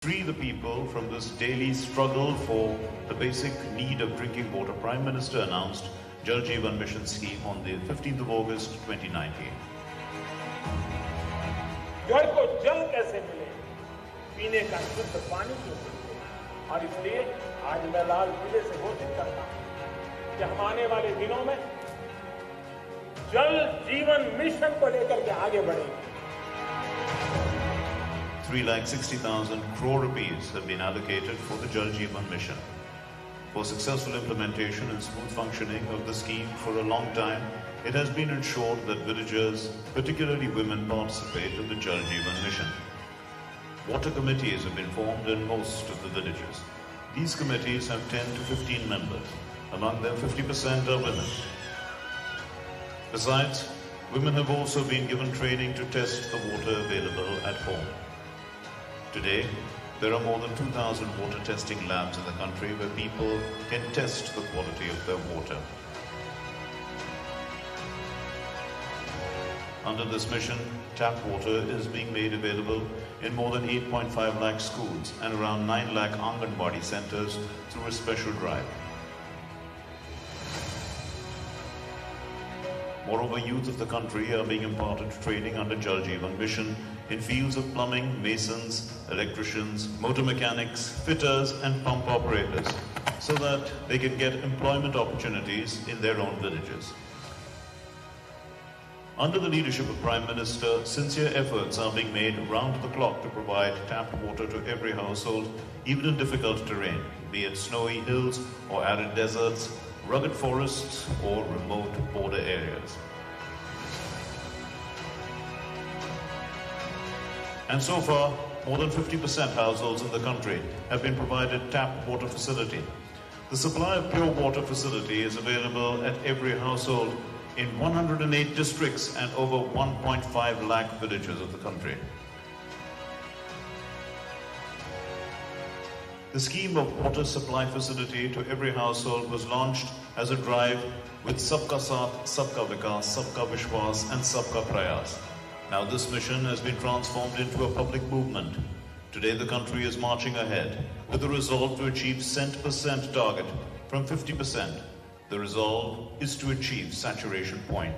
free the people from this daily struggle for the basic need of drinking water, Prime Minister announced Jal Jeevan Mission scheme on the 15th of August 2019. घर को जल कैसे मिले, पीने का शुद्ध पानी कैसे मिले, और इसलिए आज मैं लाल किले से घोषित करता हूं कि हम आने वाले दिनों में जल जीवन मिशन को लेकर के आगे बढ़ेंगे। 3,60,000 crore rupees have been allocated for the Jal Jeevan mission. For successful implementation and smooth functioning of the scheme for a long time, it has been ensured that villagers, particularly women, participate in the Jal Jeevan mission. Water committees have been formed in most of the villages. These committees have 10 to 15 members. Among them, 50% are women. Besides, women have also been given training to test the water available at home. Today, there are more than 2,000 water testing labs in the country where people can test the quality of their water. Under this mission, tap water is being made available in more than 8.5 lakh schools and around 9 lakh Anganwadi centers through a special drive. Moreover, youth of the country are being imparted training under Jal Jeevan mission in fields of plumbing, masons, electricians, motor mechanics, fitters and pump operators so that they can get employment opportunities in their own villages. Under the leadership of Prime Minister, sincere efforts are being made round the clock to provide tapped water to every household, even in difficult terrain, be it snowy hills or arid deserts, rugged forests or remote border areas. And so far, more than 50% households in the country have been provided tapped water facility. The supply of pure water facility is available at every household in 108 districts and over 1.5 lakh villages of the country. The scheme of water supply facility to every household was launched as a drive with Sabka Saath, Sabka Vikas, Sabka Vishwas and Sabka Prayas. Now this mission has been transformed into a public movement. Today the country is marching ahead with the resolve to achieve cent% target from 50%. The resolve is to achieve saturation point.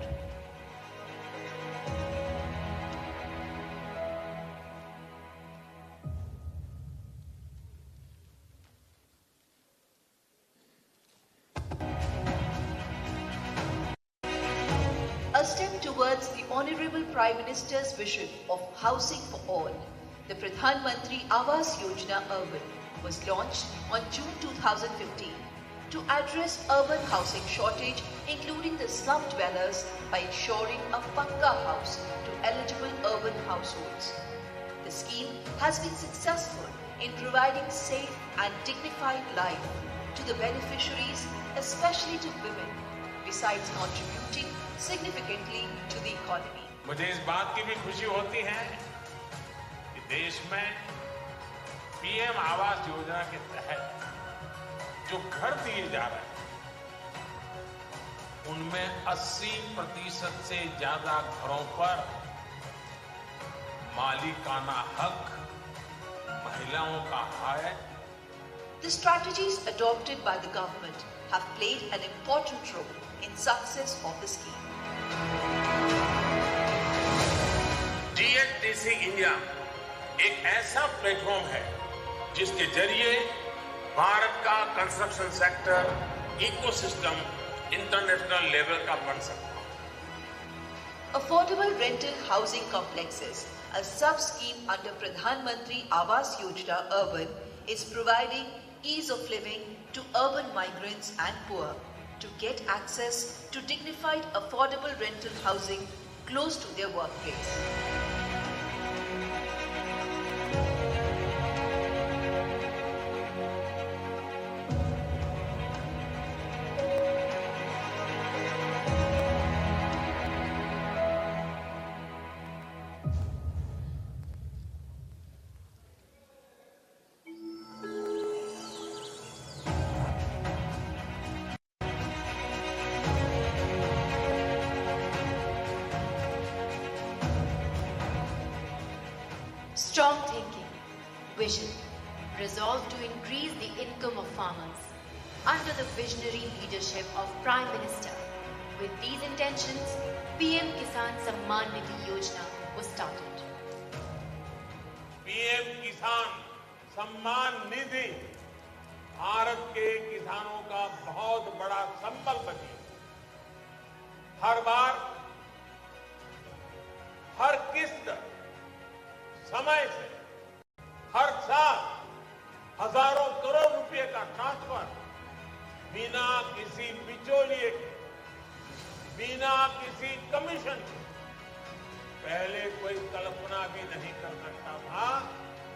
A step towards the Honorable Prime Minister's vision of housing for all, the Pradhan Mantri Awas Yojana Urban was launched on June 2015 to address urban housing shortage, including the slum dwellers, by ensuring a Pakka house to eligible urban households. The scheme has been successful in providing safe and dignified life to the beneficiaries, especially to women, besides contributing significantly to the economy. मुझे इस बात की भी खुशी होती है कि देश में पीएम आवास योजना के तहत जो घर दिए जा रहे हैं उनमें 80% से ज्यादा घरों पर मालिकाना हक महिलाओं का है. The strategies adopted by the government have played an important role in success of the scheme. DHTC India एक ऐसा प्लेटफॉर्म है जिसके जरिए भारत का construction sector ecosystem international level का बन सकता है. Affordable rental housing complexes, a sub-scheme under Pradhan Mantri Awas Yojana Urban, is providing ease of living to urban migrants and poor to get access to dignified, affordable rental housing close to their workplace. Strong thinking, vision, resolved to increase the income of farmers under the visionary leadership of Prime Minister. With these intentions, PM Kisan Samman Nidhi Yojana was started. PM किसान सम्मान निधि भारत के किसानों का बहुत बड़ा संबल बनी। हर बार हर किस्त समय से हर साल हजारों करोड़ रुपए का ट्रांसफर बिना किसी बिचौलिए के, बिना किसी कमीशन के। पहले कोई कल्पना भी नहीं कर सकता था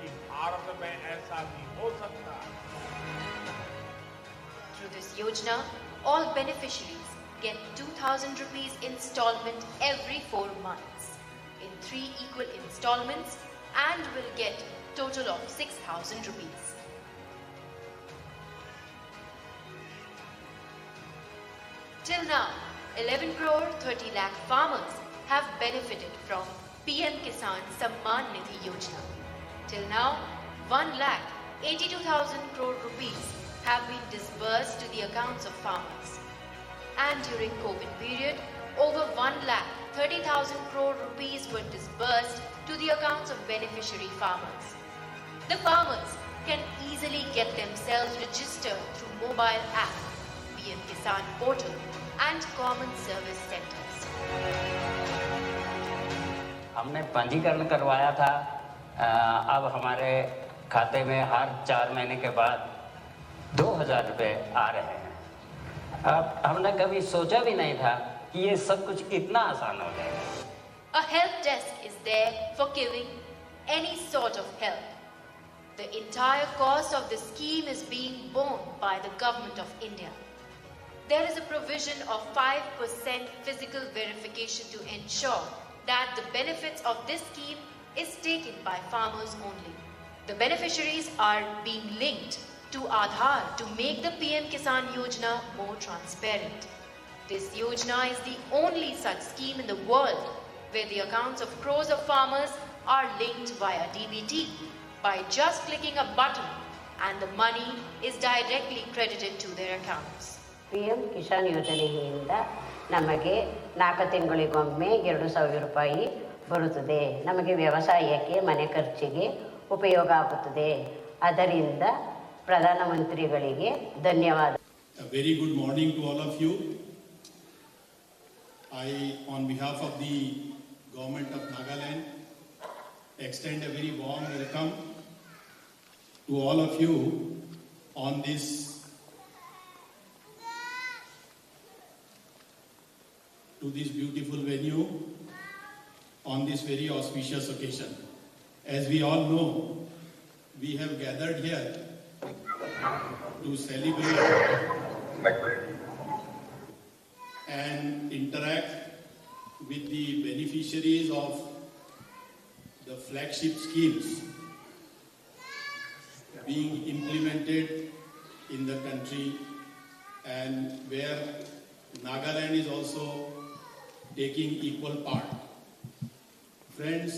कि भारत में ऐसा भी हो सकता है। Through this Yojana, all beneficiaries get 2,000 rupees installment every 4 months in 3 equal installments and will get total of 6,000 rupees. Till now, 11 crore 30 lakh farmers have benefited from PM Kisan Samman Nidhi Yojana. Till now, 1,82,000 crore rupees have been disbursed to the accounts of farmers. And during COVID period, over 1,30,000 crore rupees were disbursed to the accounts of beneficiary farmers. The farmers can easily get themselves registered through mobile app, PM Kisan portal and common service centers. हमने पंजीकरण करवाया था। अब हमारे खाते में हर 4 महीने के बाद 2,000 रुपये आ रहे हैं। अब हमने कभी सोचा भी नहीं था कि ये सब कुछ इतना आसान हो जाएगा। A help desk is there for giving any sort of help. The entire cost of the scheme is being borne by the Government of India. There is a provision of 5% physical verification to ensure that the benefits of this scheme is taken by farmers only. The beneficiaries are being linked to Aadhaar to make the PM Kisan Yojana more transparent. This Yojana is the only such scheme in the world where the accounts of crores of farmers are linked via DBT by just clicking a button and the money is directly credited to their accounts. PM Kisan ಯೋಜನೆಯಿಂದ ನಮಗೆ 4 ತಿಂಗಳಿಗೊಮ್ಮೆ 2,000 ರೂಪಾಯಿ ಬರುತ್ತದೆ. ನಮಗೆ ವ್ಯವಸಾಯಕ್ಕೆ ಮನೆ ಖರ್ಚಿಗೆ ಉಪಯೋಗ ಆಗುತ್ತದೆ. ಅದರಿಂದ ಪ್ರಧಾನಮಂತ್ರಿಗಳಿಗೆ ಧನ್ಯವಾದ. A very good morning to all of you. I, on behalf of the Government of Nagaland, extend a very warm welcome to all of you on this beautiful venue on this very auspicious occasion. As we all know, we have gathered here to celebrate and interact with the beneficiaries of the flagship schemes being implemented in the country and where Nagaland is also taking equal part. Friends,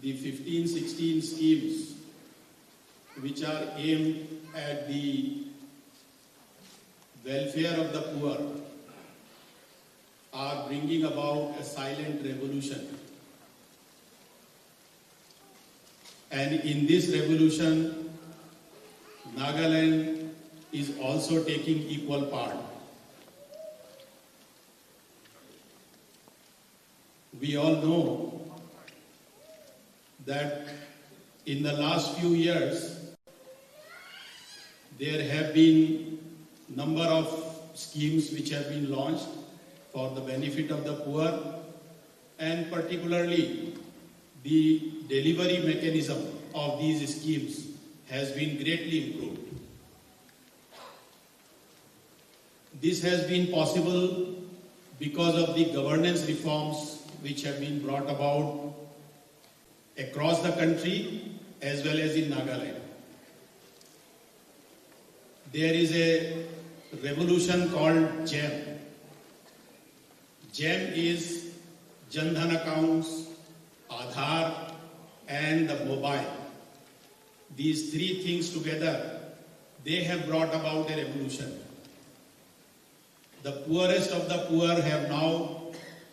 the 15-16 schemes which are aimed at the welfare of the poor are bringing about a silent revolution. And in this revolution, Nagaland is also taking equal part. We all know that in the last few years, there have been number of schemes which have been launched for the benefit of the poor, and particularly the delivery mechanism of these schemes has been greatly improved. This has been possible because of the governance reforms which have been brought about across the country as well as in Nagaland. There is a revolution called GEM. GEM is Jan Dhan accounts, Aadhaar, and the mobile. These three things together, they have brought about a revolution. The poorest of the poor have now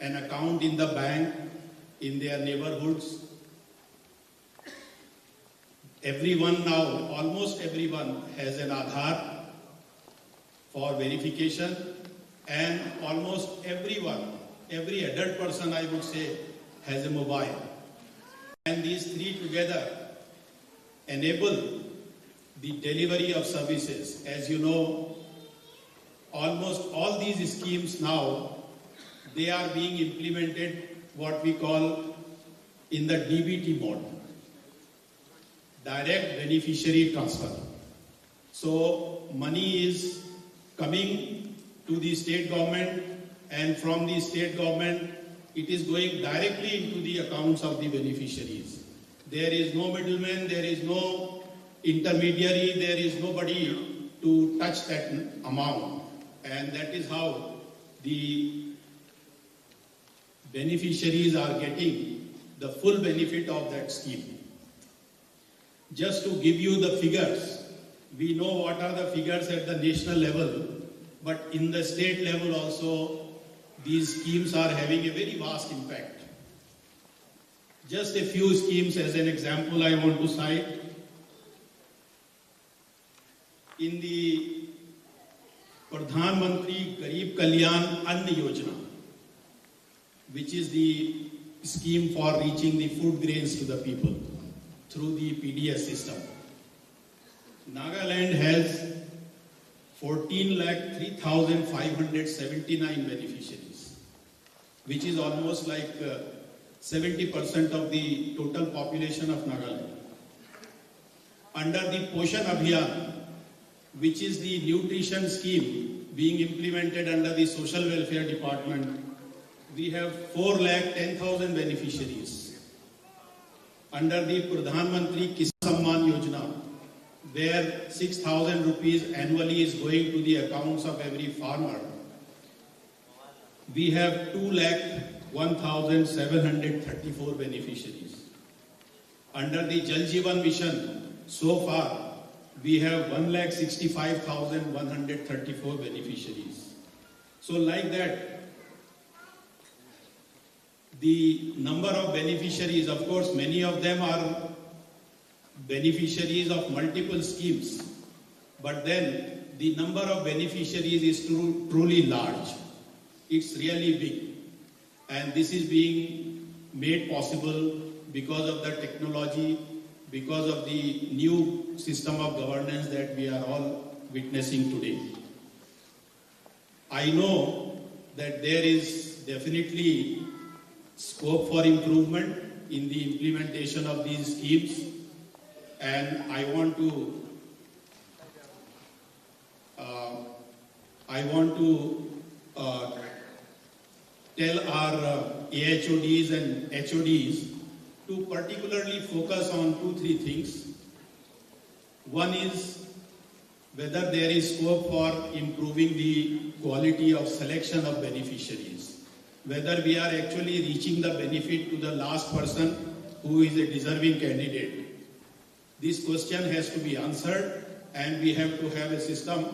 an account in the bank in their neighborhoods. Everyone now, almost everyone has an Aadhaar for verification, and almost everyone, every adult person I would say, has a mobile. And these three together enable the delivery of services. As you know, almost all these schemes now, they are being implemented what we call in the DBT mode, direct beneficiary transfer. So money is coming to the state government, and from the state government it is going directly into the accounts of the beneficiaries. There is no middleman, there is no intermediary, there is nobody to touch that amount, and that is how the beneficiaries are getting the full benefit of that scheme. Just to give you the figures, we know what are the figures at the national level, but in the state level also, these schemes are having a very vast impact. Just a few schemes as an example I want to cite. In the Pradhan Mantri Garib Kalyan Ann Yojana, which is the scheme for reaching the food grains to the people through the PDS system, Nagaland has 14,03,579 beneficiaries, which is almost like 70% of the total population of Nagaland. Under the Poshan Abhiyan, which is the nutrition scheme being implemented under the Social Welfare Department, we have 4,10,000 beneficiaries. Under the Pradhan Mantri Kisan Samman Yojana, where 6,000 rupees annually is going to the accounts of every farmer, we have 2,01,734 beneficiaries. Under the Jal Jeevan Mission, so far, we have 1,65,134 beneficiaries. So like that, the number of beneficiaries, of course, many of them are beneficiaries of multiple schemes, but then the number of beneficiaries is truly large. It's really big, and this is being made possible because of the technology, because of the new system of governance that we are all witnessing today. I know that there is definitely scope for improvement in the implementation of these schemes, and I want to tell our AHODs and HODs to particularly focus on 2-3 things. One is whether there is scope for improving the quality of selection of beneficiaries, whether we are actually reaching the benefit to the last person who is a deserving candidate. This question has to be answered, and we have to have a system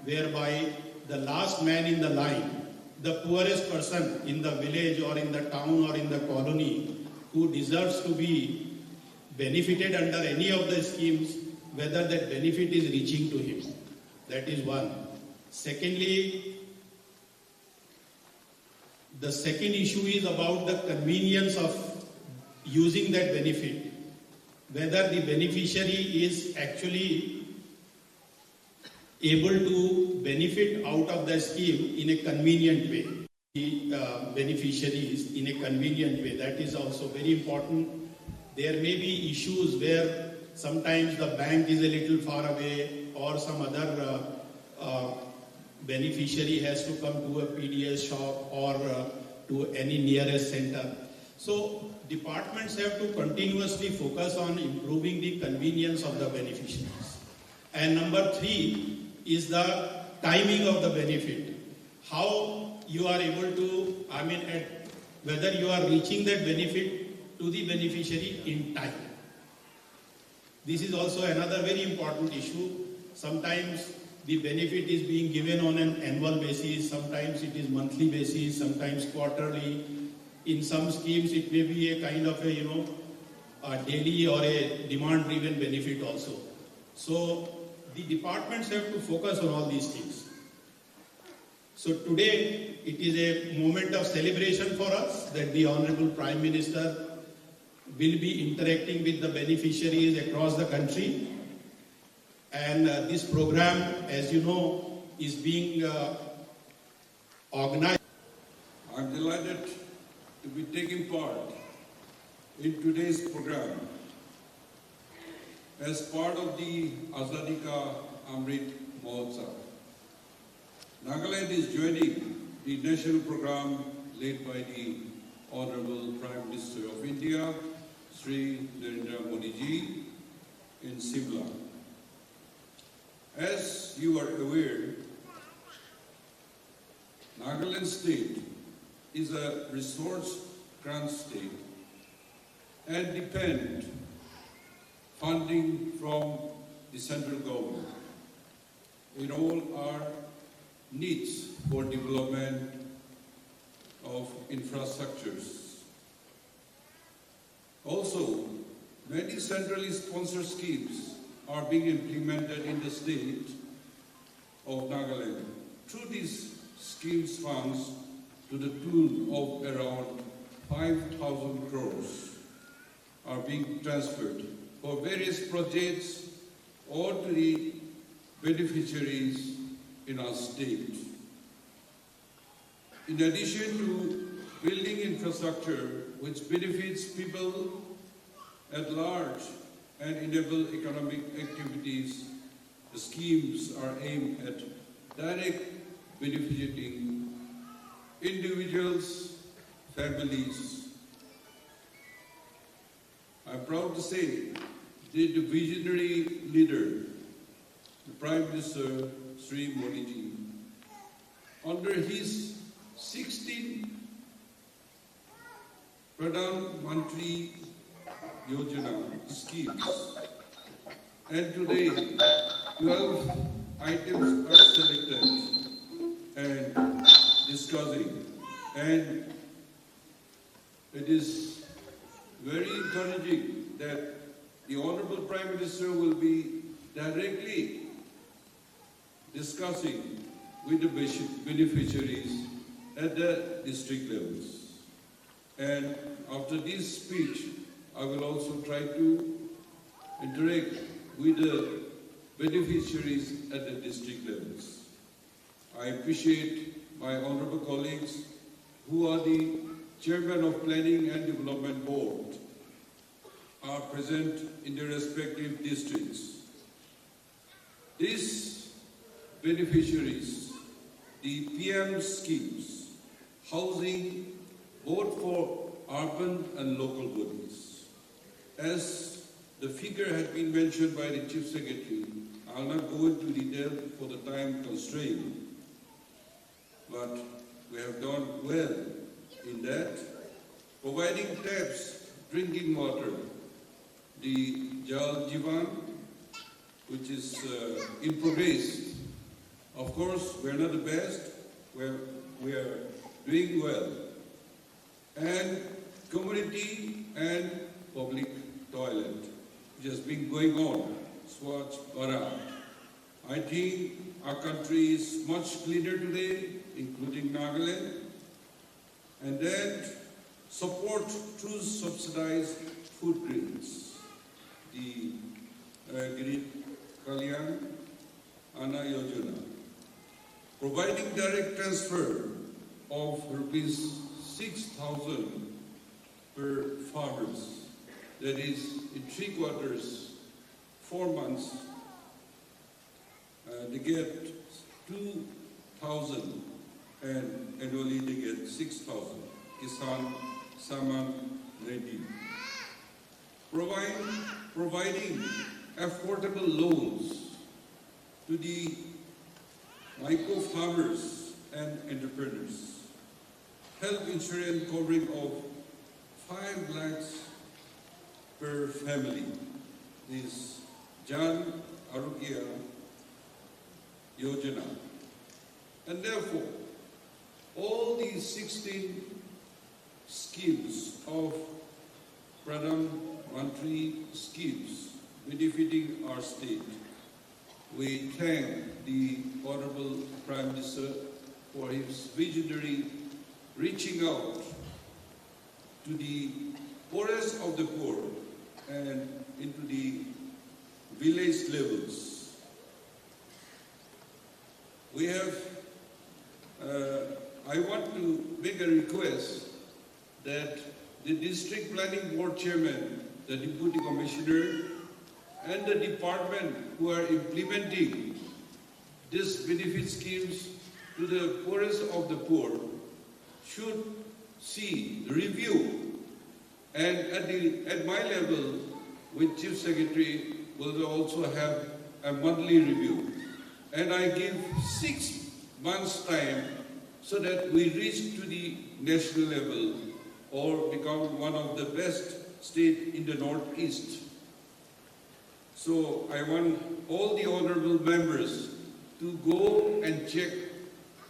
whereby the last man in the line, the poorest person in the village or in the town or in the colony who deserves to be benefited under any of the schemes, whether that benefit is reaching to him. That is one. Secondly, the second issue is about the convenience of using that benefit, whether the beneficiary is actually able to benefit out of the scheme in a convenient way. The beneficiaries in a convenient way. That is also very important. There may be issues where sometimes the bank is a little far away, or some other beneficiary has to come to a PDS shop or to any nearest center. So departments have to continuously focus on improving the convenience of the beneficiaries. And number 3 is the timing of the benefit. How you are able to, whether you are reaching that benefit to the beneficiary in time. This is also another very important issue. Sometimes the benefit is being given on an annual basis, sometimes it is monthly basis, sometimes quarterly. In some schemes it may be a kind of a daily or a demand-driven benefit also. So the departments have to focus on all these things. So today it is a moment of celebration for us that the Honorable Prime Minister will be interacting with the beneficiaries across the country. And this program, as you know, is being organized. I'm delighted to be taking part in today's program as part of the Azadi ka Amrit Mahotsav. Nagaland is joining the national program led by the Honorable Prime Minister of India, Sri Narendra Modi ji, in Simla. As you are aware, Nagaland state is a resource-crunch state and depend funding from the central government in all our needs for development of infrastructures. Also, many centrally sponsored schemes are being implemented in the state of Nagaland. Through these schemes, funds to the tune of around 5,000 crores are being transferred for various projects or to the beneficiaries in our state. In addition to building infrastructure which benefits people at large and enable economic activities, the schemes are aimed at direct benefiting individuals, families. I'm proud to say that the visionary leader, the Prime Minister Sri Modi ji, under his 16 Pradhan Mantri Yojana schemes, and today 12 items are selected and discussing, and it is very encouraging that the Honorable Prime Minister will be directly discussing with the beneficiaries at the district levels. And after this speech, I will also try to interact with the beneficiaries at the district levels. I appreciate my honorable colleagues who are the Chairman of Planning and Development Board are present in their respective districts. These beneficiaries, the PM schemes, housing both for urban and local bodies. As the figure had been mentioned by the Chief Secretary, I will not go into detail for the time constraint, but we have done well in that, providing taps, drinking water, the Jal Jivan, which is in progress. Of course, we are not the best, we are doing well. And community and public toilet, which has been going on, Swachh Bharat. I think our country is much cleaner today, including Nagaland, and that support through subsidized food grains, the Garib Kalyan Anna Yojana, providing direct transfer of rupees 6,000 per farmers, that is in 3 quarters, 4 months, they get 2,000 and annually they get 6,000. Kisan Saman Ready. Providing affordable loans to the micro farmers and entrepreneurs. Health insurance covering of 5 lakhs per family. this Jan Arogya Yojana. And therefore, all these 16 schemes of Pradhan Mantri schemes benefiting our state, we thank the Honorable Prime Minister for his visionary reaching out to the poorest of the poor and into the village levels. We have, I want to make a request that the District Planning Board Chairman, the Deputy Commissioner, and the department who are implementing these benefit schemes to the poorest of the poor should see, review, and at my level, with Chief Secretary, will also have a monthly review. And I give 6 months' time so that we reach to the national level or become one of the best states in the Northeast. So I want all the honorable members to go and check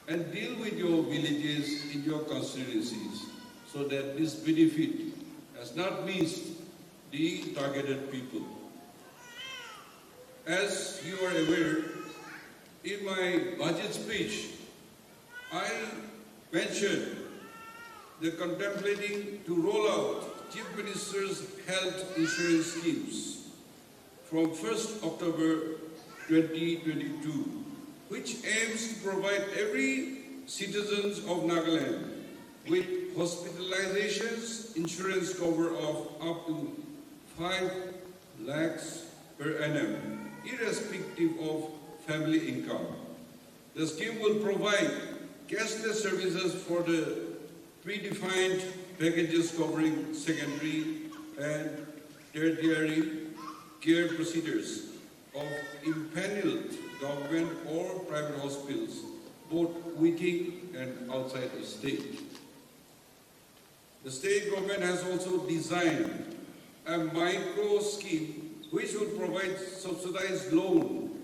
and deal with your villages in your constituencies so that this benefit has not missed the targeted people. As you are aware, in my budget speech, I mentioned the contemplating to roll out Chief Minister's health insurance schemes from 1st October 2022, which aims to provide every citizens of Nagaland with hospitalizations insurance cover of up to 5 lakhs per annum, irrespective of family income. The scheme will provide cashless services for the predefined packages covering secondary and tertiary care procedures of impaneled government or private hospitals, both within and outside the state. The state government has also designed a micro scheme which will provide subsidized loan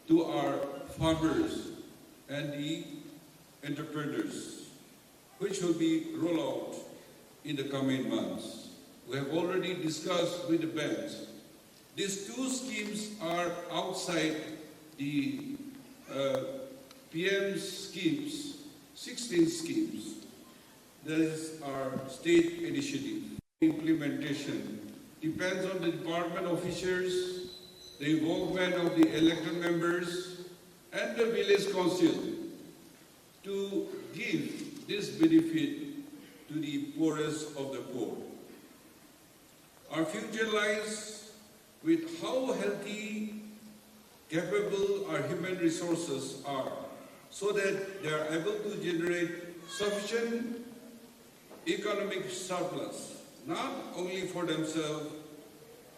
to our farmers and the entrepreneurs, which will be rolled out in the coming months. We have already discussed with the banks. These 2 schemes are outside the PM schemes, 16 schemes. That is our state initiative. Implementation depends on the department officers, the involvement of the elected members, and the village council to give this benefit to the poorest of the poor. Our future lies with how healthy, capable our human resources are, so that they are able to generate sufficient economic surplus, not only for themselves,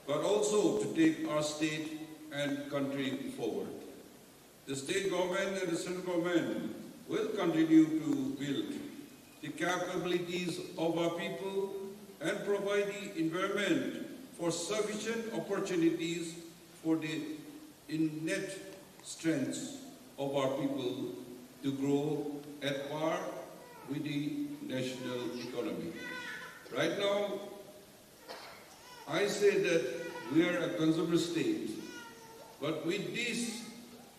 but also to take our state and country forward. The state government and the central government will continue to build the capabilities of our people and provide the environment for sufficient opportunities for the innate strengths of our people to grow at par with the national economy. Right now, I say that we are a consumer state, but with this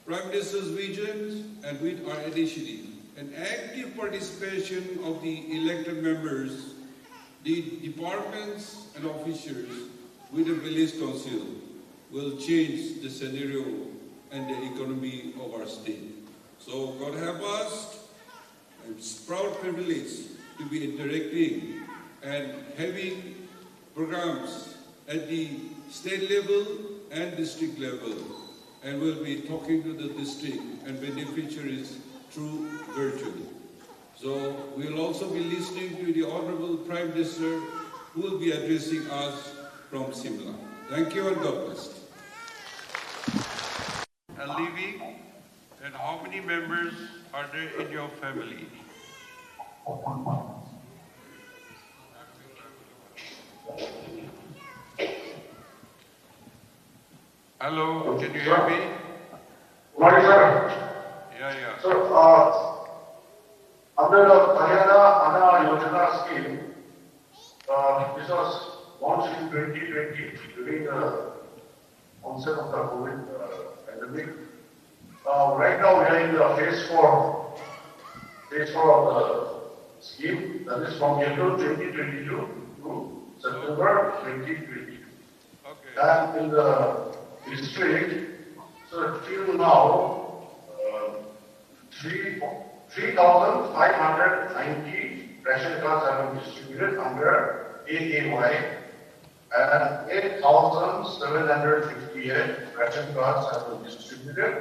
Prime Minister's vision and with our initiative and active participation of the elected members, the departments and officers with the village council will change the scenario and the economy of our state. So God help us. I'm proud privilege to be interacting and having programs at the state level and district level, and we'll be talking to the district and beneficiaries through virtually. So we'll also be listening to the Honorable Prime Minister, who will be addressing us from Simla. Thank you and God bless. A living, and how many members are there in your family? Hello, can you hear me? Morning, sir. Yeah. Sir, under the Haryana Anna Yojana scheme, this was launched in 2020 during the onset of the COVID pandemic. Right now we are in the phase 4 of the scheme, that is from April 2022 to September 2022. Okay. And in the district, so till now, 3,590 ration cards have been distributed under AAY and 8,758 ration cards have been distributed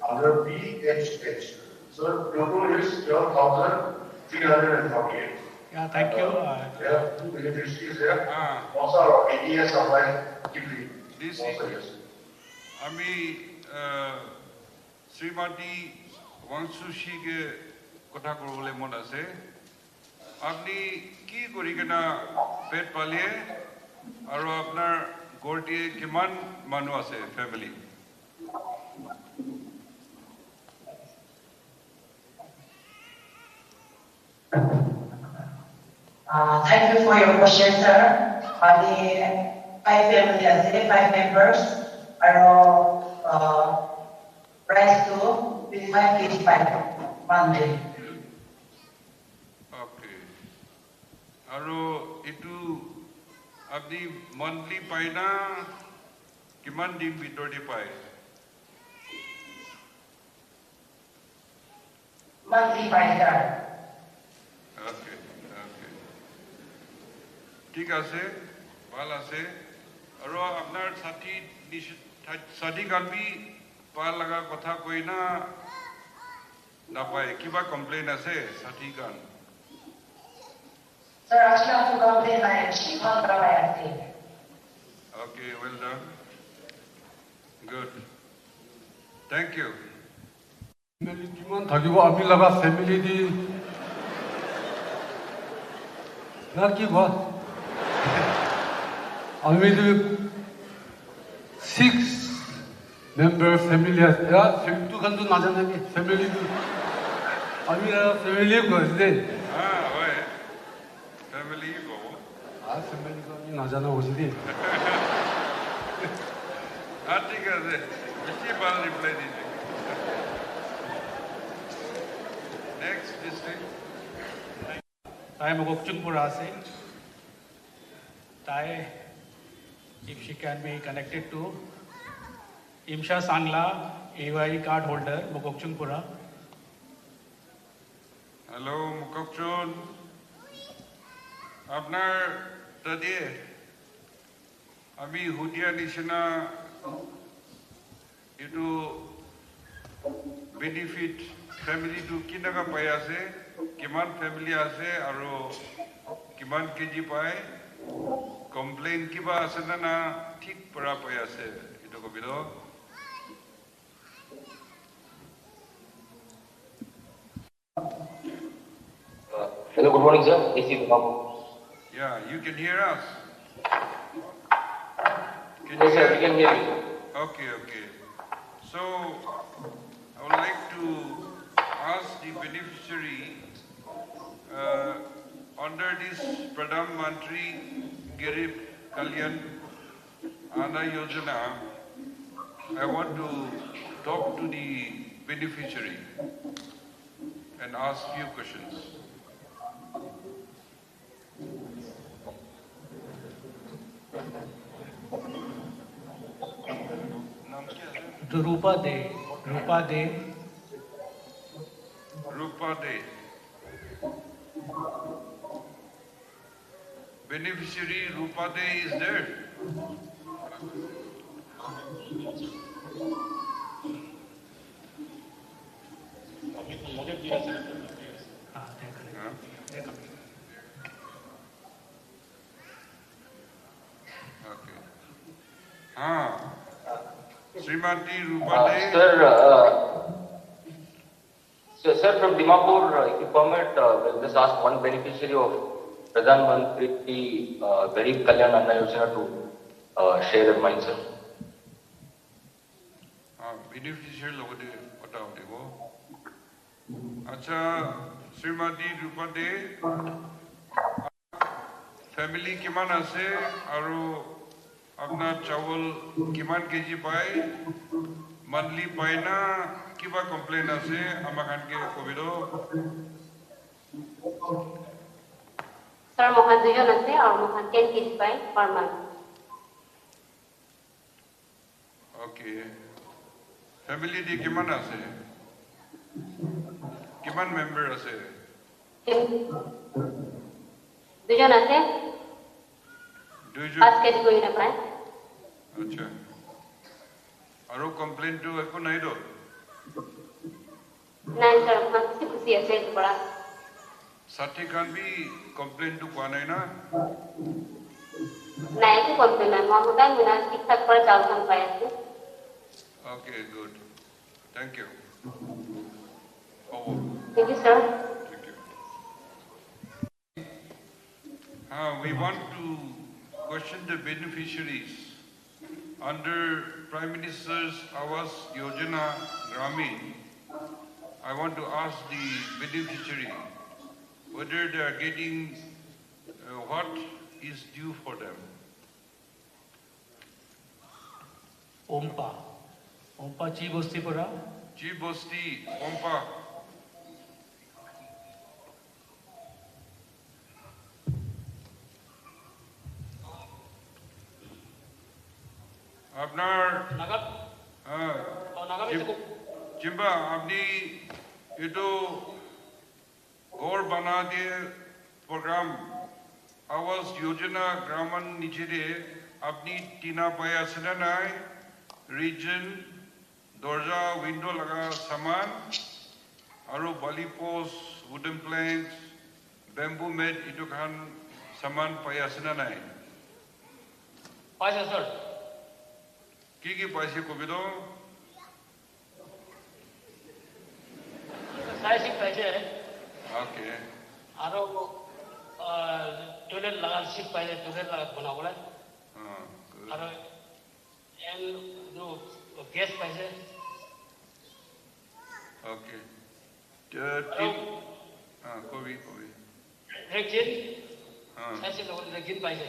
under BHH. So total is 12,348. Yeah, thank you. There are two beneficiaries here. Also our ADS supply TV. This Also, is yes. আমি শ্রীমতী ওয়াংশুশীকে কথা ক'বলৈ মন আছে আপনি কি কৰি কিনা পেট পালিয়ে আৰু আপোনাৰ ঘৰটিয়ে কিমান মানুহ আছে family Thank you for your question, sir. The 5 family as 5 members are rice to with 5 kg by Monday. Okay. আৰু এটু আপনি monthly পায় না কিমান দিন ভিতৰতে পায় Monthly by sir. Okay. ঠিক আছে ভাল আছে আৰু আপোনাৰ সাথী গানবি পাল লগা কথা কই না নাপায় কিবা কমপ্লেইন আছে সাথী গান Sir, actually, I'm to complain my chief hunter by acting. Okay, well done. Good. Thank you. 멜리지만 다기고 아밀라가 패밀리디 나기고 아밀리 6 member family 야 셀도 간도 나잖아요 패밀리도 아밀라 패밀리 거지 왜? Family go. 패밀리가 나잖아 오시디 ठीक है इसी बार रिप्लाई दीजिए next district Tayo Mahotsav se. Tayo, if she can be connected to Imsha Sangla, AY card holder, Mahotsav. Hello मुकबचुन আপনার দাদিয়ে আমি হুদিয়া নিচিনা এটু বেনিফিট ফ্যামিলিটো কিনাকা পাই আছে কিমান ফ্যামিলি আছে আৰু কিমান কেজি পায় কমপ্লেইন কিবা আছে না ঠিক পৰা পাই আছে এটো কবিলো Hello, good morning, sir. This is Babu. Yeah, you can hear us. Yes, sir, we can hear you. Okay. So, I would like to ask the beneficiary under this Pradhan Mantri Garib Kalyan Anna Yojana. I want to talk to the beneficiary and ask few questions. Rupa De. Beneficiary Rupa De is there. Okay. Srimati Rupa De. Sir, from Dimapur, if you permit, we'll just ask one beneficiary of Pradhan Mantri Garib Kalyan Anna Yojana to share their mind, sir. beneficiary logode kota hotibo. Acha Srimati Rupade family kiman ase aru apna chawal kiman kg pai monthly pai na kiba complain ase amakan ke kobido. Sir, mohan 2 jon ase aru mohan 10 kg pai per month. Okay. Family di kiman ase? Kiman member ase? 2 jon ase. 2 jon. 5 kg koi na pai. Acha. Aru complain to eko nahi do? Nai sir, mohan kusi ase bada. Sati kan bhi complain to kwa nahi na? Nai ki complain na mohan mutai mina tik tak par chal san pai ase. Okay, good. Thank you. Thank you, sir. Thank you. We want to question the beneficiaries under Prime Minister's Awas Yojana Gramin. I want to ask the beneficiary whether they are getting what is due for them. Ompa Chi Bosti Pura. Chi Bosti, Ompa. আপনার জিম্বা আপনি এটো ঘর বানা দিয়ে programme আওয়াজ যোজনা গ্রামন নিচে আপনি টিনা পাই আছে না নাই রিজন দরজা উইন্ডো লাগা সামান আরো বালি post wooden planks bamboo made এটো খান সামান পাই আছে না নাই পাইছে স্যার কি পাইছে কবিদো সাইসিং পাইছে ওকে আরো টয়লেট লাগার সিট পাইছে টয়লেট লাগা বানাবলে আর এল जो गैस पाइছে ओके কবি রেজিন সাইসিং লগতে রেজিন পাইছে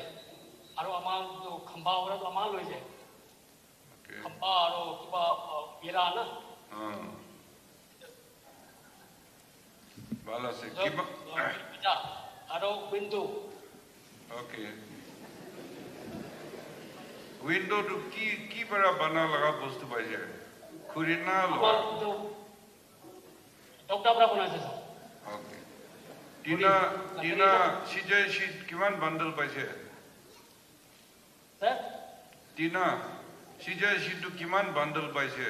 আর আমার जो खंबा ওরা তো আমার লইছে खंबा और किबा येरा ना ভালো আছে কিবা আর উইন্ডো ওকে উইন্ডো তো কি para বানা লাগা বস্তু পাইছে খুরি না আমার তো ডক্টর বড় বানাইছে ওকে টিনা সিজে শীট কিমান বান্ডল পাইছে স্যার টিনা সিজে শীট কিমান বান্ডল পাইছে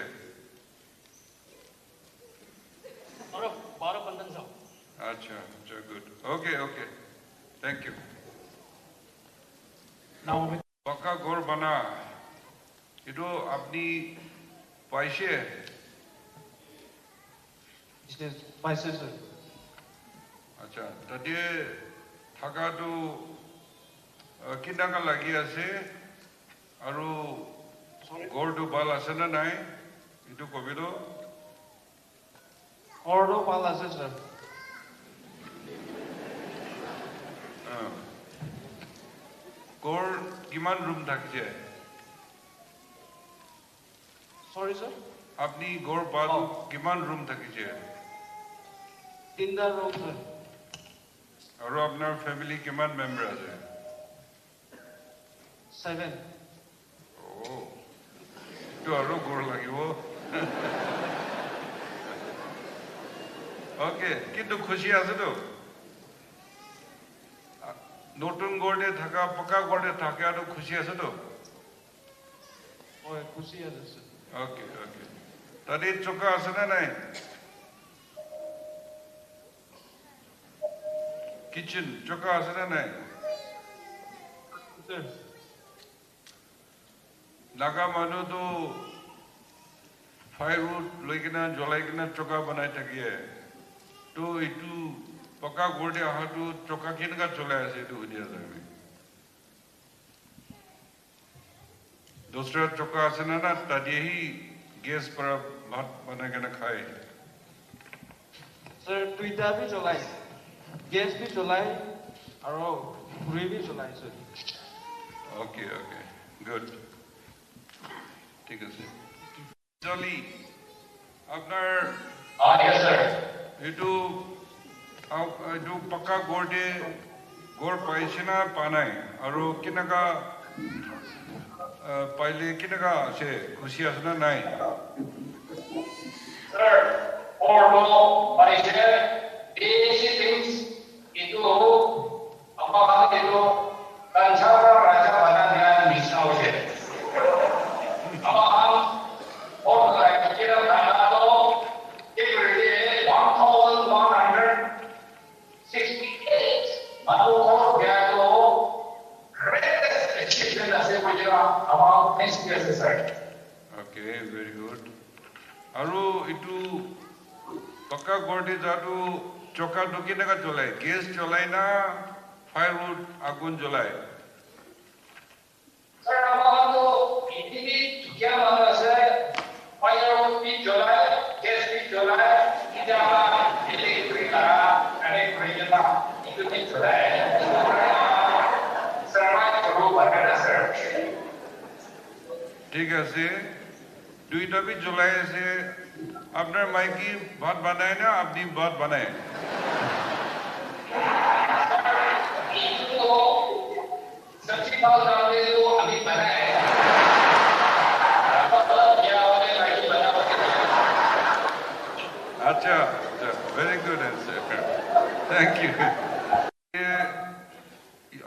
और 12 बंधन सब अच्छा good okay thank you now पक्का घर बना इतो अपनी पाइसे पाइसे सर अच्छा तदे थाका तो किनाका लगी আছে আৰু ঘৰটো ভাল আছে না নাই ইটো কবিলো ঘৰটো ভাল আছে স্যার ঘৰ কিমান রুম থাকছে সরি স্যার আপনি ঘর ভাল কিমান রুম থাকিছে 3টা রুম স্যার আৰু আপনার ফ্যামিলি কিমান মেম্বার আছে 7 তো আৰু ঘৰ লাগিব ওকে কিন্তু খুশি আছে তো নতুন ঘরে থাকা পকা ঘরে থাকা আর খুশি আছে তো ওই খুশি আছে স্যার ওকে তাদের চোখা আছে না নাই কিচেন চোখা আছে না নাই স্যার নাগা মানুহ তো ফায়ারউড লৈ কিনা জ্বলাই কিনা চোখা বনাই থাকিয়ে তো এইটো পকা ঘৰতে অহাটো চকা কেনেকা চলাই আছে এইটো সুধি আছে আমি দোসরা চকা আছে না তাতেহি गैस पर भात बना के ना खाए सर दुईटा भी चलाए गैस भी चलाए और पूरी भी चलाए सर ओके ओके गुड ठीक है सर जली আপনার yes sir এটু पक्का गोड़े गोड़ पाइছে না পানাই আৰু কিনাকা পাইলে কিনাকা আছে খুশি আছে না নাই sir ordo paise basic things itu apakah itu kancara raja bana dengan misal je apa हम और kira kira to every 1168 baru और गया तो greatest achievement ऐसे मुझे among next year sir okay very good আৰু ইটু पक्का गोड़े जादू चौका दुकी ना चलाए गैस चलाए ना फायरवुड आगुन जलाए सर हमारा तो इतनी क्या माना से फायरवुड भी जलाए गैस भी जलाए इधर हमारा इलेक्ट्रिक ना itu भी जलाए सर हमारा तो बना सर ठीक है से दुईटा भी जलाए से আপনার মাইকি ভাত বানায় না আপনি ভাত বানায় सच्ची बात जानते हो अभी बनाए अच्छा अच्छा very good answer thank you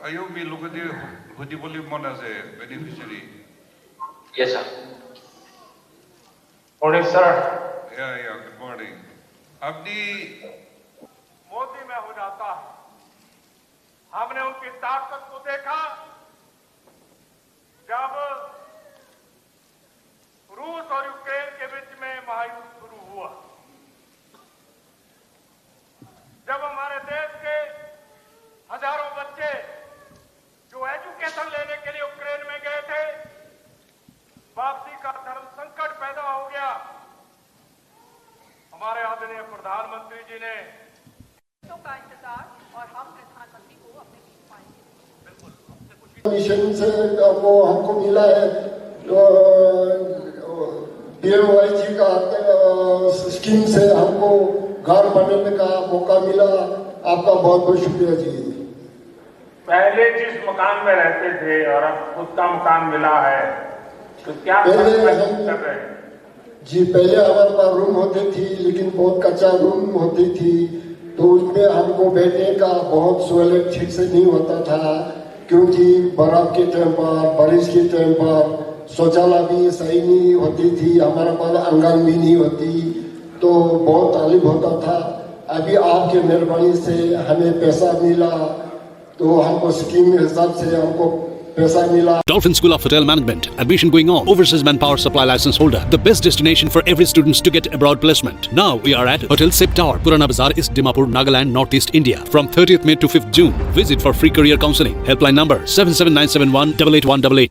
आयो भी लोग जे हुदी बोली मन আছে beneficiary yes sir morning sir yeah good morning अपनी मोदी में हो जाता है हमने उनकी ताकत को देखा जब रूस और यूक्रेन के बीच में महायुद्ध शुरू हुआ जब हमारे देश के हजारों बच्चे जो एजुकेशन लेने के लिए यूक्रेन में गए थे वापसी का धर्म संकट पैदा हो गया हमारे आदरणीय प्रधानमंत्री जी ने का इंतजार और हम प्रधानमंत्री को अपने बीच पाएंगे मिशन से वो हमको मिला है PMYG का स्कीम से हमको घर बनाने का मौका मिला आपका बहुत बहुत शुक्रिया जी पहले जिस मकान में रहते थे और अब खुद का मकान मिला है तो क्या पहले कर रहे हैं जी पहले हमारे पास रूम होती थी लेकिन बहुत कच्चा रूम होती थी तो उसमें हमको बैठने का बहुत सहूलियत ठीक से नहीं होता था क्योंकि बर्फ के टाइम पर बारिश के टाइम पर शौचालय भी सही नहीं होती थी हमारे पास आंगन भी नहीं होती तो बहुत तालीफ होता था अभी आपके मेहरबानी से हमें पैसा मिला तो हमको स्कीम के हिसाब से हमको पैसा मिला Dolphin School of Hotel Management. Admission going on. Overseas Manpower Supply License Holder. The best destination for every student to get abroad placement. Now we are at Hotel Sip Tower, Purana Bazaar, East Dimapur, Nagaland, Northeast India. From 30th May to 5th June. Visit for free career counseling. Helpline number 77971 88188.